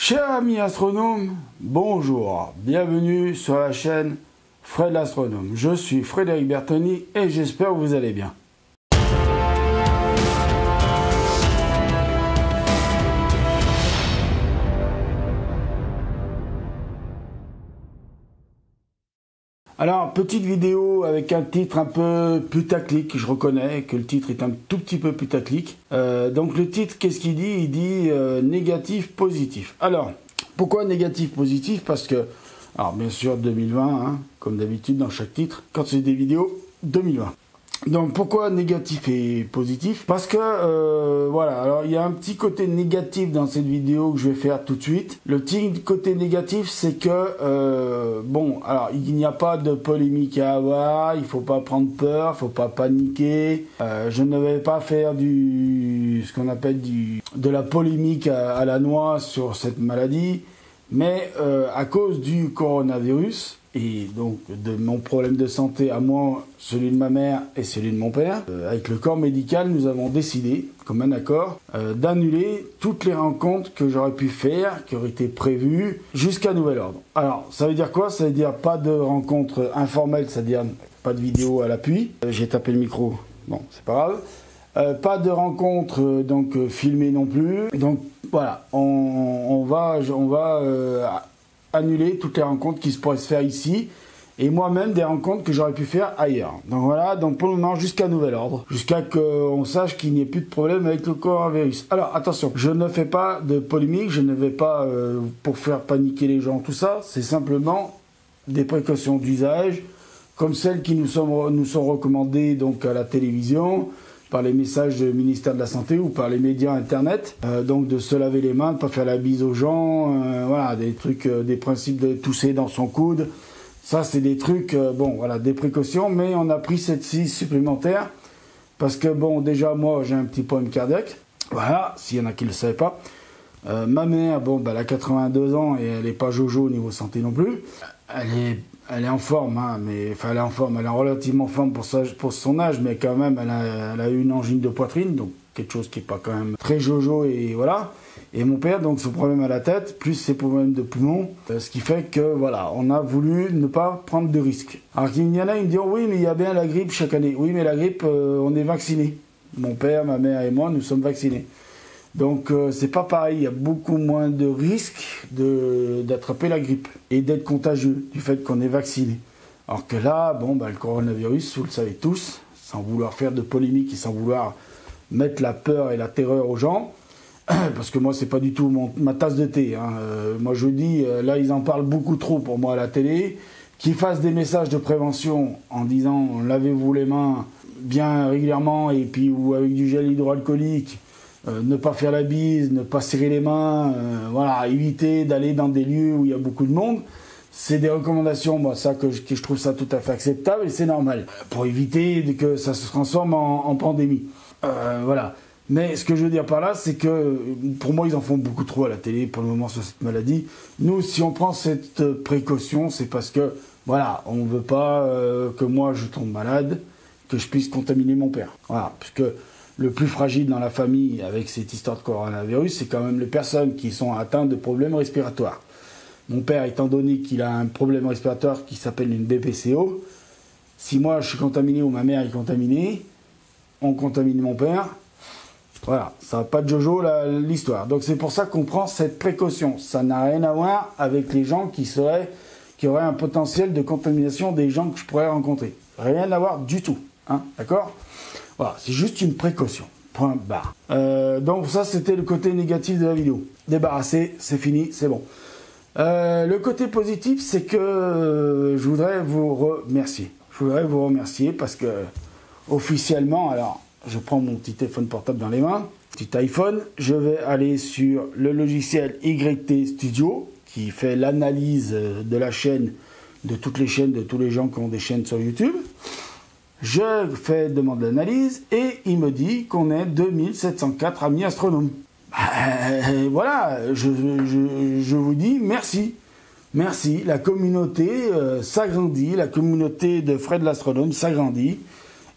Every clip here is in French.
Chers amis astronomes, bonjour, bienvenue sur la chaîne Fred l'astronome. Je suis Frédéric Bertoni et j'espère que vous allez bien. Alors, petite vidéo avec un titre un peu putaclic, je reconnais que le titre est un tout petit peu putaclic. Donc le titre, qu'est-ce qu'il dit? Il dit négatif, positif. Alors, pourquoi négatif, positif? Parce que, alors bien sûr 2020, hein, comme d'habitude dans chaque titre, quand c'est des vidéos, 2020. Donc pourquoi négatif et positif? Parce que voilà, alors il y a un petit côté négatif dans cette vidéo que je vais faire tout de suite. Le petit côté négatif, c'est que bon, alors il n'y a pas de polémique à avoir, il faut pas prendre peur, il faut pas paniquer. Je ne vais pas faire ce qu'on appelle de la polémique à la noix sur cette maladie, mais à cause du coronavirus. Et donc de mon problème de santé à moi, celui de ma mère et celui de mon père, avec le corps médical, nous avons décidé, comme un accord, d'annuler toutes les rencontres que j'aurais pu faire, qui auraient été prévues, jusqu'à nouvel ordre. Alors, ça veut dire quoi? Ça veut dire pas de rencontres informelles, c'est-à-dire pas de vidéo à l'appui. J'ai tapé le micro, bon, c'est pas grave. Pas de rencontres donc filmées non plus. Donc voilà, on va annuler toutes les rencontres qui se pourraient se faire ici et moi-même des rencontres que j'aurais pu faire ailleurs. Donc voilà, donc pour le moment jusqu'à nouvel ordre, jusqu'à qu'on sache qu'il n'y ait plus de problème avec le coronavirus. Alors attention, je ne fais pas de polémique, je ne vais pas pour faire paniquer les gens, tout ça, c'est simplement des précautions d'usage comme celles qui nous sont recommandées donc à la télévision, par les messages du ministère de la Santé ou par les médias internet, donc de se laver les mains, de ne pas faire la bise aux gens, voilà, des trucs, des principes de tousser dans son coude, ça c'est des trucs, bon voilà, des précautions, mais on a pris cette scie supplémentaire, parce que bon, déjà moi j'ai un petit problème cardiaque, voilà, s'il y en a qui ne le savaient pas, ma mère, bon, bah, elle a 82 ans et elle n'est pas jojo au niveau santé non plus, elle est en forme, hein, mais enfin elle est en forme, elle est relativement en forme pour son âge, mais quand même elle a eu une angine de poitrine, donc quelque chose qui n'est pas quand même très jojo et voilà. Et mon père, donc son problème à la tête, plus ses problèmes de poumon, ce qui fait que voilà, on a voulu ne pas prendre de risques. Alors qu'il y en a, ils me disent oh, oui, mais il y a bien la grippe chaque année. Oui, mais la grippe, on est vacciné. Mon père, ma mère et moi, nous sommes vaccinés. Donc c'est pas pareil, il y a beaucoup moins de risques d'attraper la grippe et d'être contagieux du fait qu'on est vacciné. Alors que là, bon, bah, le coronavirus, vous le savez tous, sans vouloir faire de polémique et sans vouloir mettre la peur et la terreur aux gens, parce que moi c'est pas du tout ma tasse de thé. Hein. Moi je dis, là ils en parlent beaucoup trop pour moi à la télé, qu'ils fassent des messages de prévention en disant lavez-vous les mains bien régulièrement et puis ou avec du gel hydroalcoolique. Ne pas faire la bise, ne pas serrer les mains, voilà, éviter d'aller dans des lieux où il y a beaucoup de monde. C'est des recommandations, moi, ça que je trouve ça tout à fait acceptable et c'est normal pour éviter que ça se transforme en pandémie. Voilà. Mais ce que je veux dire par là, c'est que pour moi, ils en font beaucoup trop à la télé pour le moment sur cette maladie. Nous, si on prend cette précaution, c'est parce que voilà, on ne veut pas que moi je tombe malade, que je puisse contaminer mon père. Voilà, puisque le plus fragile dans la famille avec cette histoire de coronavirus, c'est quand même les personnes qui sont atteintes de problèmes respiratoires. Mon père, étant donné qu'il a un problème respiratoire qui s'appelle une BPCO, si moi je suis contaminé ou ma mère est contaminée, on contamine mon père, voilà, ça n'a pas de jojo l'histoire. Donc c'est pour ça qu'on prend cette précaution. Ça n'a rien à voir avec les gens qui auraient un potentiel de contamination des gens que je pourrais rencontrer. Rien à voir du tout, hein, d'accord ? Voilà, c'est juste une précaution. Point barre. Donc ça, c'était le côté négatif de la vidéo. Débarrassé, c'est fini, c'est bon. Le côté positif, c'est que je voudrais vous remercier. Je voudrais vous remercier parce que officiellement, alors, je prends mon petit téléphone portable dans les mains, petit iPhone, je vais aller sur le logiciel YT Studio qui fait l'analyse de la chaîne, de toutes les chaînes, de tous les gens qui ont des chaînes sur YouTube. Je fais demande d'analyse et il me dit qu'on est 2704 amis astronomes. Voilà, je vous dis merci. Merci, la communauté s'agrandit, la communauté de Fred l'astronome s'agrandit.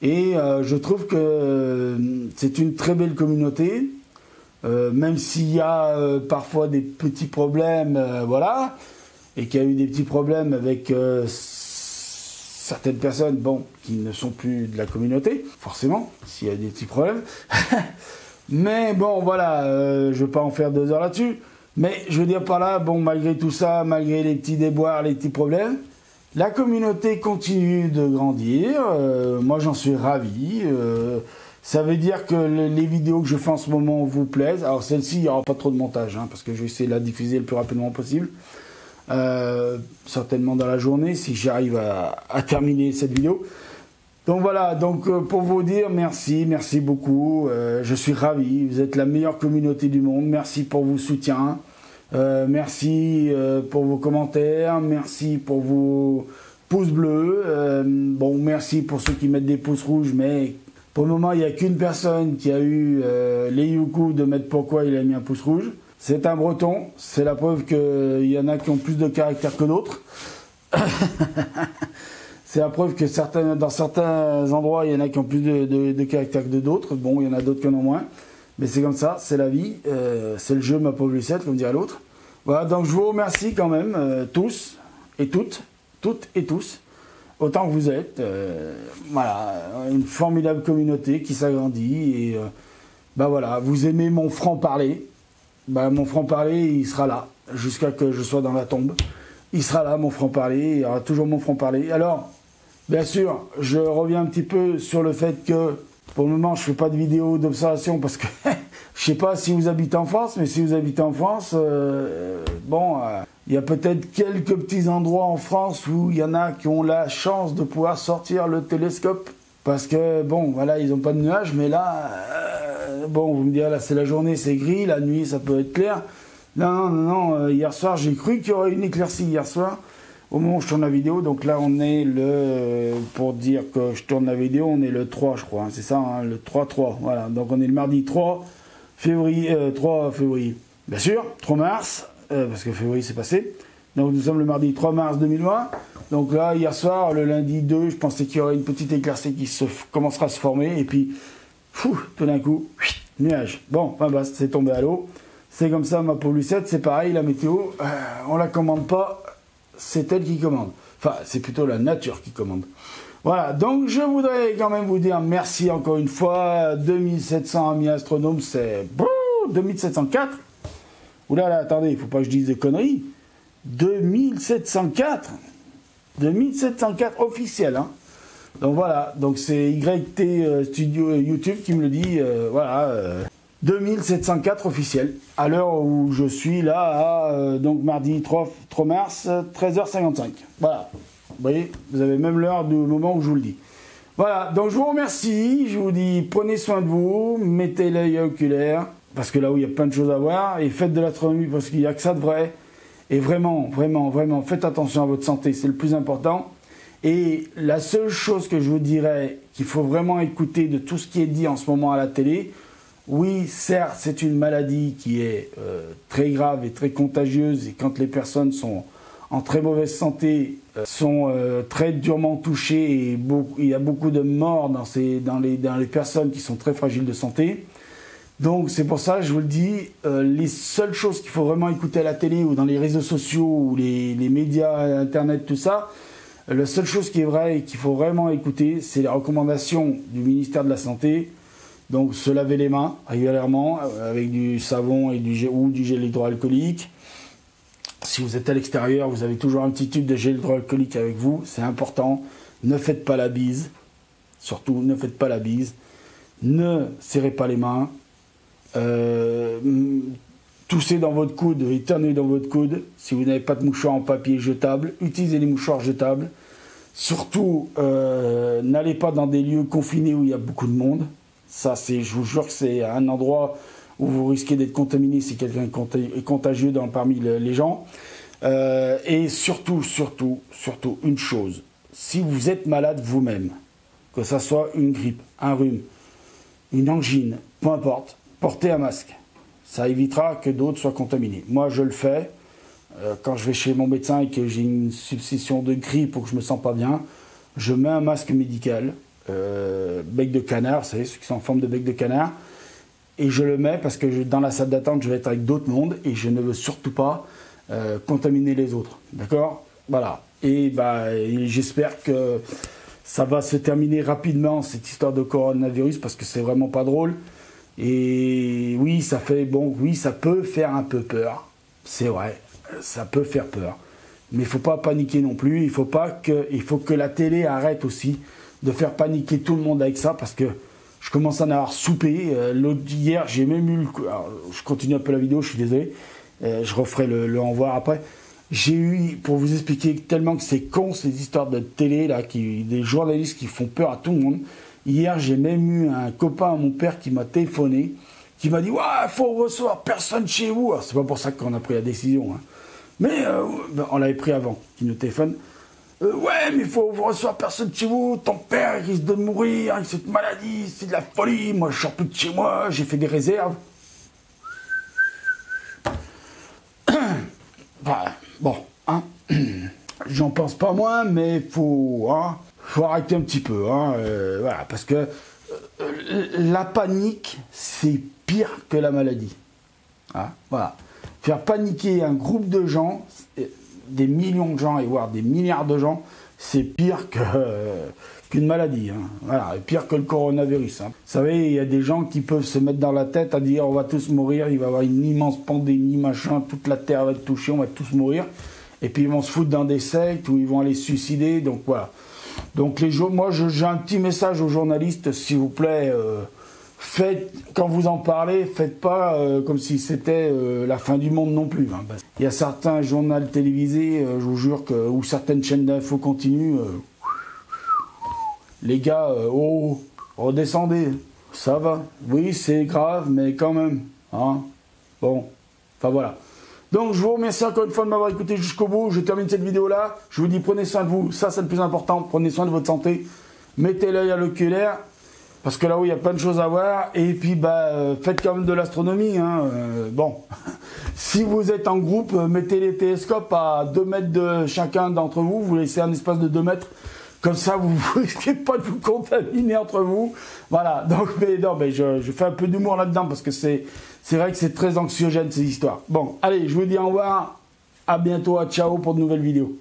Et je trouve que c'est une très belle communauté. même s'il y a parfois des petits problèmes, voilà, et qu'il y a eu des petits problèmes avec certaines personnes, bon, qui ne sont plus de la communauté, forcément, s'il y a des petits problèmes. Mais bon, voilà, je ne vais pas en faire 2 heures là-dessus. Mais je veux dire par là, bon, malgré tout ça, malgré les petits déboires, les petits problèmes, la communauté continue de grandir. Moi, j'en suis ravi. Ça veut dire que les vidéos que je fais en ce moment vous plaisent. Alors, celle-ci, il n'y aura pas trop de montage, hein, parce que je vais essayer de la diffuser le plus rapidement possible. Certainement dans la journée, si j'arrive à terminer cette vidéo. Donc voilà, donc pour vous dire merci beaucoup, je suis ravi, vous êtes la meilleure communauté du monde, merci pour vos soutiens, merci pour vos commentaires, merci pour vos pouces bleus, bon merci pour ceux qui mettent des pouces rouges, mais pour le moment il n'y a qu'une personne qui a eu les youcous de mettre pourquoi il a mis un pouce rouge, c'est un breton, c'est la preuve qu'il y en a qui ont plus de caractère que d'autres. C'est la preuve que dans certains endroits, il y en a qui ont plus de caractère que d'autres. Bon, il y en a d'autres qui en ont moins. Mais c'est comme ça, c'est la vie. C'est le jeu, ma pauvre Lucette, comme dirait l'autre. Voilà, donc je vous remercie quand même, tous et toutes et tous, autant que vous êtes. Voilà, une formidable communauté qui s'agrandit. Et bah voilà, vous aimez mon franc-parler. Bah, mon franc-parler, il sera là, jusqu'à que je sois dans la tombe. Il sera là, mon franc-parler, il y aura toujours mon franc-parler. Alors, bien sûr, je reviens un petit peu sur le fait que, pour le moment, je ne fais pas de vidéo d'observation parce que je ne sais pas si vous habitez en France, mais si vous habitez en France, il y a peut-être quelques petits endroits en France où il y en a qui ont la chance de pouvoir sortir le télescope. Parce que, bon, voilà, ils n'ont pas de nuages, mais là, bon, vous me direz, là, c'est la journée, c'est gris, la nuit, ça peut être clair. Non, hier soir, j'ai cru qu'il y aurait une éclaircie hier soir, au moment où je tourne la vidéo. Donc là, on est pour dire que je tourne la vidéo, on est le 3, je crois, hein, c'est ça, hein, le 3-3, voilà. Donc on est le mardi 3 février, bien sûr, 3 mars, parce que février c'est passé. Donc nous sommes le mardi 3 mars 2020. Donc là, hier soir, le lundi 2, je pensais qu'il y aurait une petite éclaircie qui commencera à se former, et puis, tout d'un coup, nuage. Bon, c'est tombé à l'eau. C'est comme ça, ma pauvre Lucette, c'est pareil, la météo, on la commande pas, c'est elle qui commande. Enfin, c'est plutôt la nature qui commande. Voilà, donc je voudrais quand même vous dire merci encore une fois. 2700 amis astronomes, c'est 2704. Oulala, attendez, il ne faut pas que je dise des conneries. 2704 officiel, hein. Donc voilà, donc c'est YT Studio YouTube qui me le dit, voilà. 2704 officiel, à l'heure où je suis là, donc mardi 3 mars, 13h55. Voilà, vous voyez, vous avez même l'heure du moment où je vous le dis. Voilà, donc je vous remercie, je vous dis prenez soin de vous, mettez l'œil oculaire, parce que là où il y a plein de choses à voir, et faites de l'astronomie parce qu'il n'y a que ça de vrai, et vraiment, faites attention à votre santé, c'est le plus important. Et la seule chose que je vous dirais qu'il faut vraiment écouter de tout ce qui est dit en ce moment à la télé, oui, certes, c'est une maladie qui est très grave et très contagieuse, et quand les personnes sont en très mauvaise santé, sont très durement touchées, et il y a beaucoup de morts dans les personnes qui sont très fragiles de santé. Donc c'est pour ça, je vous le dis, les seules choses qu'il faut vraiment écouter à la télé ou dans les réseaux sociaux ou les médias, internet, tout ça, la seule chose qui est vraie et qu'il faut vraiment écouter, c'est les recommandations du ministère de la Santé. Donc se laver les mains régulièrement avec du savon et ou du gel hydroalcoolique. Si vous êtes à l'extérieur, vous avez toujours un petit tube de gel hydroalcoolique avec vous, c'est important. Ne faites pas la bise, surtout ne faites pas la bise. Ne serrez pas les mains. Toussez dans votre coude, éternuez dans votre coude. Si vous n'avez pas de mouchoir en papier jetable, utilisez les mouchoirs jetables. Surtout, n'allez pas dans des lieux confinés où il y a beaucoup de monde. Ça, je vous jure que c'est un endroit où vous risquez d'être contaminé si quelqu'un est contagieux parmi les gens. Et surtout, une chose. Si vous êtes malade vous-même, que ça soit une grippe, un rhume, une angine, peu importe, portez un masque. Ça évitera que d'autres soient contaminés. Moi, je le fais. Quand je vais chez mon médecin et que j'ai une suspicion de grippe ou que je me sens pas bien, je mets un masque médical. Bec de canard, vous savez, ceux qui sont en forme de bec de canard. et je le mets parce que dans la salle d'attente, je vais être avec d'autres mondes et je ne veux surtout pas contaminer les autres. D'accord? Voilà. Et j'espère que ça va se terminer rapidement, cette histoire de coronavirus, parce que c'est vraiment pas drôle. Et oui, ça peut faire un peu peur. C'est vrai, ça peut faire peur. Mais il ne faut pas paniquer non plus. Il faut que la télé arrête aussi de faire paniquer tout le monde avec ça, parce que je commence à en avoir soupé. Hier, j'ai même eu je continue un peu la vidéo, je suis désolé. Je referai le en voir après. J'ai eu, pour vous expliquer tellement que c'est con, ces histoires de télé, là, des journalistes qui font peur à tout le monde. Hier, j'ai même eu un copain à mon père qui m'a téléphoné, qui m'a dit « Ouais, il faut recevoir personne chez vous ». C'est pas pour ça qu'on a pris la décision, hein. Mais on l'avait pris avant, qui nous téléphone. Ouais, mais il faut recevoir personne chez vous, ton père il risque de mourir avec cette maladie, c'est de la folie, moi je sors plus de chez moi, j'ai fait des réserves. Bon, hein, j'en pense pas moins, mais faut arrêter un petit peu, hein, voilà, parce que la panique, c'est pire que la maladie. Hein, voilà. Faire paniquer un groupe de gens, des millions de gens et voire des milliards de gens, c'est pire qu'une maladie. Hein. Voilà, et pire que le coronavirus. Hein. Vous savez, il y a des gens qui peuvent se mettre dans la tête à dire on va tous mourir, il va y avoir une immense pandémie, machin, toute la terre va être touchée, on va tous mourir. Et puis ils vont se foutre dans des sectes où ils vont aller se suicider. Donc voilà. Donc moi j'ai un petit message aux journalistes, s'il vous plaît. Faites, quand vous en parlez, faites pas comme si c'était la fin du monde non plus. Hein. Il y a certains journaux télévisés, je vous jure, ou certaines chaînes d'infos continues. Les gars, redescendez, ça va. Oui, c'est grave, mais quand même. Hein. Bon, enfin voilà. Donc je vous remercie encore une fois de m'avoir écouté jusqu'au bout. Je termine cette vidéo là. Je vous dis prenez soin de vous, ça c'est le plus important. Prenez soin de votre santé. Mettez l'œil à l'oculaire. Parce que là-haut, il y a plein de choses à voir. Et puis, faites quand même de l'astronomie. Hein. Bon, si vous êtes en groupe, mettez les télescopes à 2 mètres de chacun d'entre vous. Vous laissez un espace de 2 mètres. Comme ça, vous ne risquez pas de vous contaminer entre vous. Voilà. Donc, je fais un peu d'humour là-dedans parce que c'est vrai que c'est très anxiogène, ces histoires. Bon, allez, je vous dis au revoir. À bientôt. Ciao pour de nouvelles vidéos.